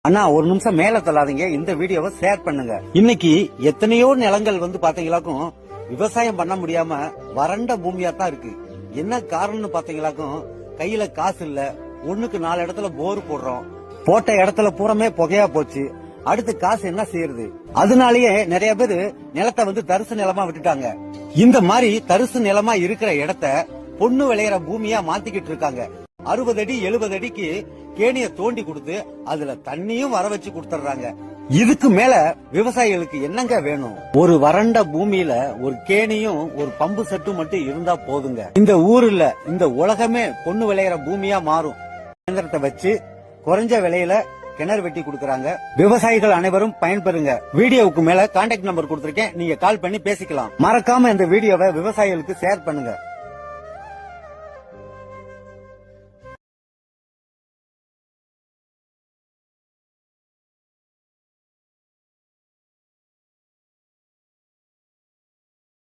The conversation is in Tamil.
அண்ணா ஒரு நிமிஷம் மேல தள்ளாதீங்க, இந்த வீடியோவை ஷேர் பண்ணுங்க. இன்னைக்கு எத்தனையோ நிலங்கள் பாத்தீங்களாக்கும் விவசாயம் பண்ண முடியாம வறண்ட பூமியா தான் இருக்கு. என்ன காரணம்னு பாத்தீங்களாக்கும் கையில காசு இல்ல, 1க்கு 4 இடத்துல போர் போடுறோம், போட்ட இடத்துல பூரமே புகையா போச்சு, அடுத்து காசு என்ன செய்யறது? அதனாலயே நிறைய பேரு நிலத்தை தரிசு நிலமா விட்டுட்டாங்க. இந்த மாதிரி தரிசு நிலமா இருக்கிற இடத்த பொண்ணு விளையிற பூமியா மாத்திக்கிட்டு இருக்காங்க. 60 அடி 70 அடிக்கு கேணிய தோண்டி கொடுத்து அதுல தண்ணியும் வர வச்சு கொடுத்துறாங்க. இதுக்கு மேல விவசாயிகளுக்கு என்னங்க வேணும்? ஒரு வறண்ட பூமியில ஒரு கேணியும் ஒரு பம்பு செட்டும் மட்டும் இருந்தா போதுங்க. இந்த ஊர்ல இந்த உலகமே பொண்ணு விளையிற பூமியா மாறும். இயந்திரத்தை வச்சு குறைஞ்ச விலையில கிணறு வெட்டி கொடுக்கறாங்க. விவசாயிகள் அனைவரும் பயன்பெறுங்க. வீடியோவுக்கு மேல கான்டாக்ட் நம்பர் கொடுத்திருக்கேன், நீங்க கால் பண்ணி பேசிக்கலாம். மறக்காம இந்த வீடியோவை விவசாயிகளுக்கு ஷேர் பண்ணுங்க.